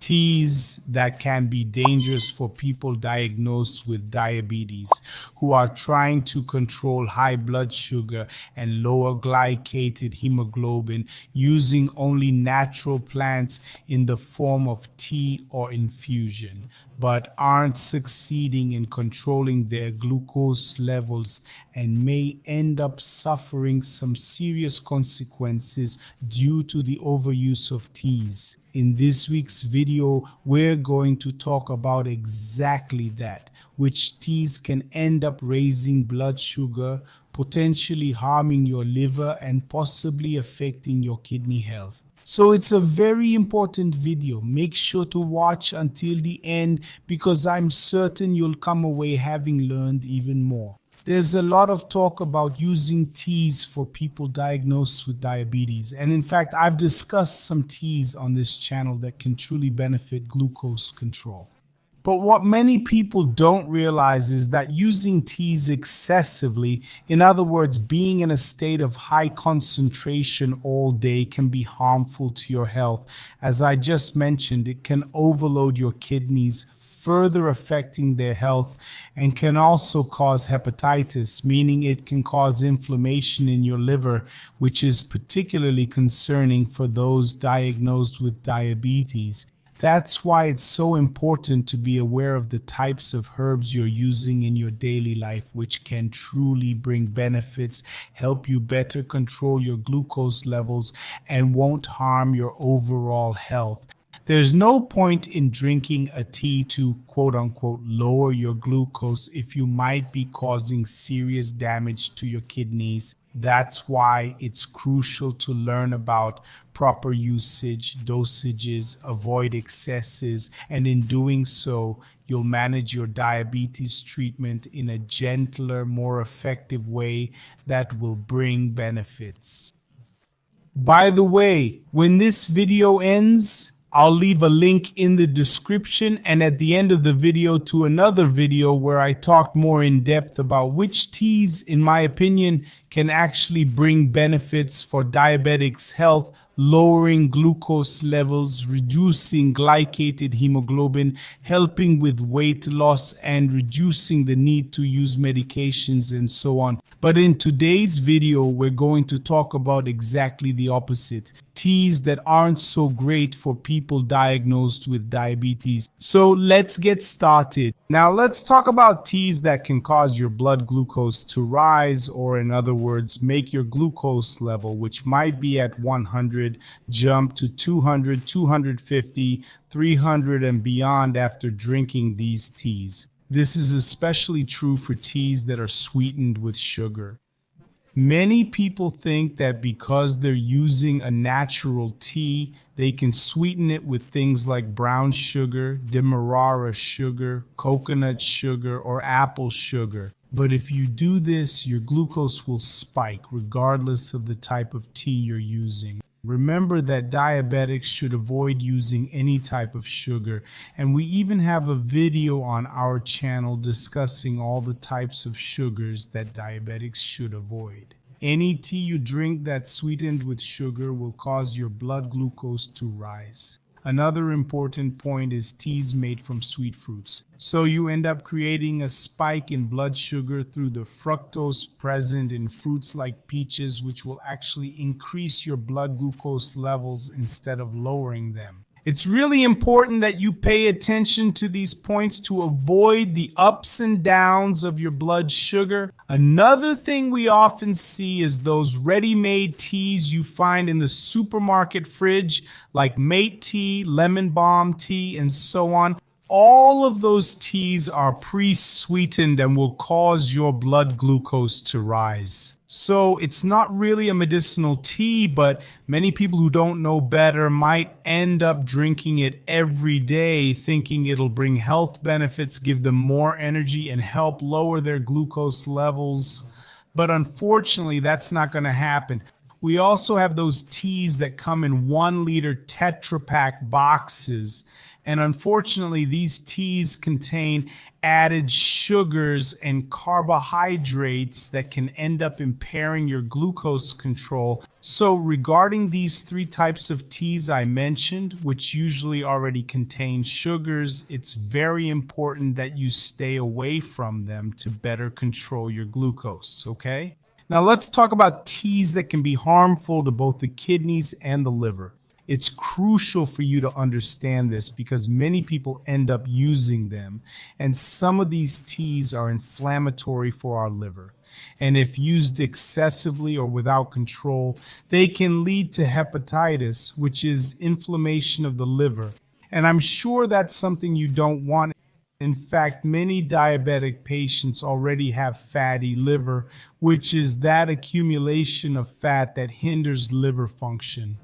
Teas that can be dangerous for people diagnosed with diabetes who are trying to control high blood sugar and lower glycated hemoglobin using only natural plants in the form of tea or infusion, but aren't succeeding in controlling their glucose levels and may end up suffering some serious consequences due to the overuse of teas. In this week's video, we're going to talk about exactly that, which teas can end up raising blood sugar, potentially harming your liver, and possibly affecting your kidney health. So it's a very important video. Make sure to watch until the end because I'm certain you'll come away having learned even more. There's a lot of talk about using teas for people diagnosed with diabetes. And in fact, I've discussed some teas on this channel that can truly benefit glucose control. But what many people don't realize is that using teas excessively, in other words, being in a state of high concentration all day, can be harmful to your health. As I just mentioned, it can overload your kidneys, further affecting their health, and can also cause hepatitis, meaning it can cause inflammation in your liver, which is particularly concerning for those diagnosed with diabetes. That's why it's so important to be aware of the types of herbs you're using in your daily life, which can truly bring benefits, help you better control your glucose levels, and won't harm your overall health. There's no point in drinking a tea to quote unquote lower your glucose if you might be causing serious damage to your kidneys. That's why it's crucial to learn about proper usage, dosages, avoid excesses, and in doing so, you'll manage your diabetes treatment in a gentler, more effective way that will bring benefits. By the way, when this video ends, I'll leave a link in the description and at the end of the video to another video where I talked more in depth about which teas, in my opinion, can actually bring benefits for diabetics' health, lowering glucose levels, reducing glycated hemoglobin, helping with weight loss, and reducing the need to use medications and so on. But in today's video, we're going to talk about exactly the opposite. Teas that aren't so great for people diagnosed with diabetes. So let's get started. Now let's talk about teas that can cause your blood glucose to rise, or in other words, make your glucose level, which might be at 100, jump to 200, 250, 300 and beyond after drinking these teas. This is especially true for teas that are sweetened with sugar. Many people think that because they're using a natural tea, they can sweeten it with things like brown sugar, demerara sugar, coconut sugar, or apple sugar. But if you do this, your glucose will spike regardless of the type of tea you're using. Remember that diabetics should avoid using any type of sugar, and we even have a video on our channel discussing all the types of sugars that diabetics should avoid. Any tea you drink that's sweetened with sugar will cause your blood glucose to rise. Another important point is teas made from sweet fruits. So you end up creating a spike in blood sugar through the fructose present in fruits like peaches, which will actually increase your blood glucose levels instead of lowering them. It's really important that you pay attention to these points to avoid the ups and downs of your blood sugar. Another thing we often see is those ready-made teas you find in the supermarket fridge, like mate tea, lemon balm tea, and so on. All of those teas are pre-sweetened and will cause your blood glucose to rise. So it's not really a medicinal tea, but many people who don't know better might end up drinking it every day, thinking it'll bring health benefits, give them more energy, and help lower their glucose levels. But unfortunately, that's not going to happen. We also have those teas that come in 1 liter Tetra Pak boxes. And unfortunately, these teas contain added sugars and carbohydrates that can end up impairing your glucose control. So regarding these three types of teas I mentioned, which usually already contain sugars, it's very important that you stay away from them to better control your glucose, okay? Now let's talk about teas that can be harmful to both the kidneys and the liver. It's crucial for you to understand this because many people end up using them, and some of these teas are inflammatory for our liver. And if used excessively or without control, they can lead to hepatitis, which is inflammation of the liver. And I'm sure that's something you don't want. In fact, many diabetic patients already have fatty liver, which is that accumulation of fat that hinders liver function.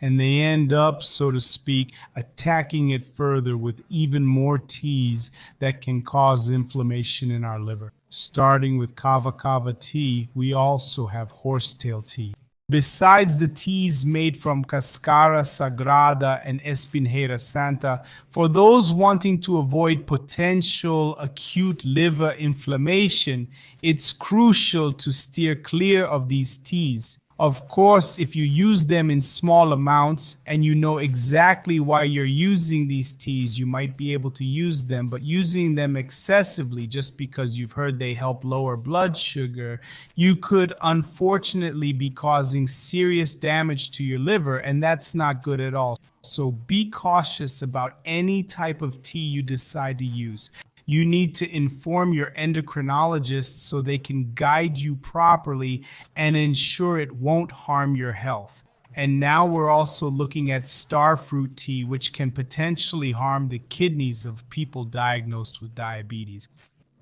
And they end up, so to speak, attacking it further with even more teas that can cause inflammation in our liver. Starting with kava kava tea, we also have horsetail tea. Besides the teas made from Cascara Sagrada and Espinheira Santa, for those wanting to avoid potential acute liver inflammation, it's crucial to steer clear of these teas. Of course, if you use them in small amounts and you know exactly why you're using these teas, you might be able to use them, but using them excessively just because you've heard they help lower blood sugar, you could unfortunately be causing serious damage to your liver, and that's not good at all. So be cautious about any type of tea you decide to use. You need to inform your endocrinologist so they can guide you properly and ensure it won't harm your health. And now we're also looking at starfruit tea, which can potentially harm the kidneys of people diagnosed with diabetes.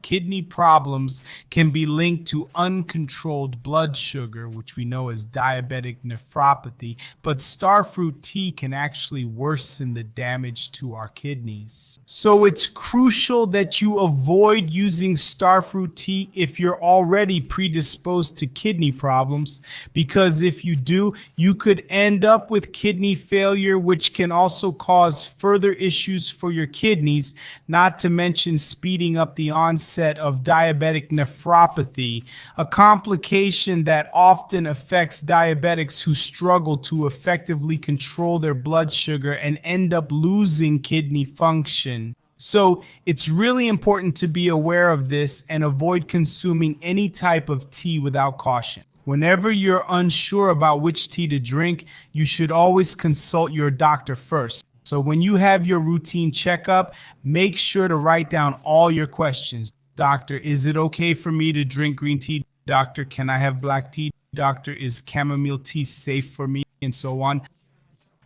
Kidney problems can be linked to uncontrolled blood sugar, which we know as diabetic nephropathy, but starfruit tea can actually worsen the damage to our kidneys. So it's crucial that you avoid using starfruit tea if you're already predisposed to kidney problems, because if you do, you could end up with kidney failure, which can also cause further issues for your kidneys, not to mention speeding up the onset of diabetic nephropathy, a complication that often affects diabetics who struggle to effectively control their blood sugar and end up losing kidney function. So it's really important to be aware of this and avoid consuming any type of tea without caution. Whenever you're unsure about which tea to drink, you should always consult your doctor first. So when you have your routine checkup, make sure to write down all your questions. Doctor, is it okay for me to drink green tea? Doctor, can I have black tea? Doctor, is chamomile tea safe for me? And so on.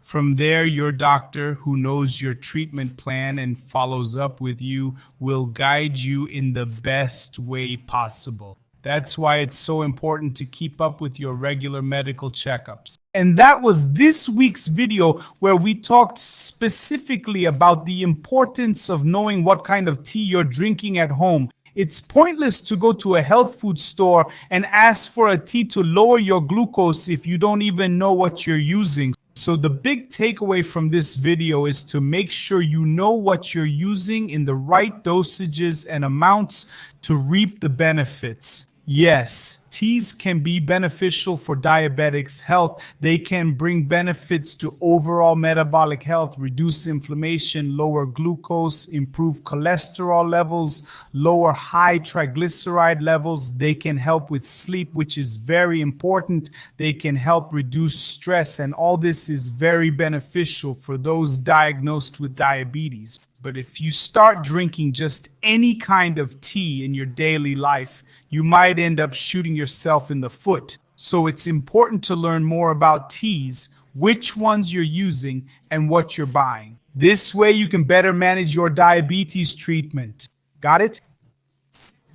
From there, your doctor, who knows your treatment plan and follows up with you, will guide you in the best way possible. That's why it's so important to keep up with your regular medical checkups. And that was this week's video where we talked specifically about the importance of knowing what kind of tea you're drinking at home. It's pointless to go to a health food store and ask for a tea to lower your glucose if you don't even know what you're using. So the big takeaway from this video is to make sure you know what you're using in the right dosages and amounts to reap the benefits. Yes, teas can be beneficial for diabetics' health. They can bring benefits to overall metabolic health, reduce inflammation, lower glucose, improve cholesterol levels, lower high triglyceride levels. They can help with sleep, which is very important. They can help reduce stress, and all this is very beneficial for those diagnosed with diabetes. But if you start drinking just any kind of tea in your daily life, you might end up shooting yourself in the foot. So it's important to learn more about teas, which ones you're using, and what you're buying. This way you can better manage your diabetes treatment. Got it?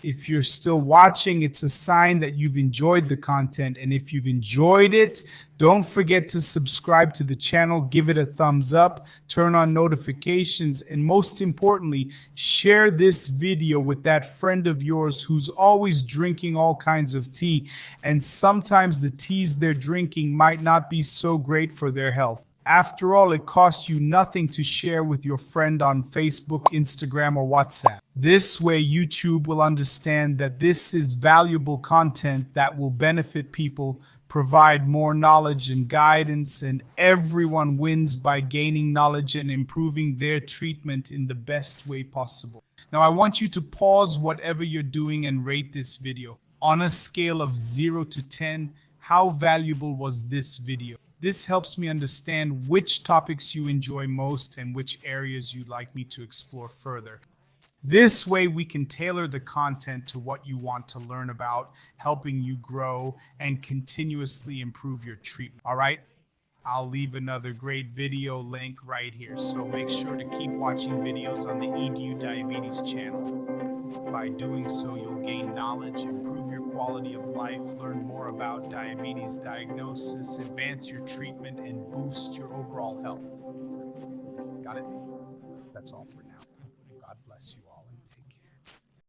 If you're still watching, it's a sign that you've enjoyed the content. And if you've enjoyed it, don't forget to subscribe to the channel, give it a thumbs up, turn on notifications, and most importantly, share this video with that friend of yours who's always drinking all kinds of tea. And sometimes the teas they're drinking might not be so great for their health. After all, it costs you nothing to share with your friend on Facebook, Instagram, or WhatsApp. This way, YouTube will understand that this is valuable content that will benefit people, provide more knowledge and guidance, and everyone wins by gaining knowledge and improving their treatment in the best way possible. Now, I want you to pause whatever you're doing and rate this video. On a scale of 0 to 10, how valuable was this video? This helps me understand which topics you enjoy most and which areas you'd like me to explore further. This way, we can tailor the content to what you want to learn about, helping you grow and continuously improve your treatment. All right? I'll leave another great video link right here, so make sure to keep watching videos on the EDU Diabetes channel. By doing so, you'll gain knowledge, improve your quality of life, learn more about diabetes diagnosis, advance your treatment, and boost your overall health. Got it? That's all for you.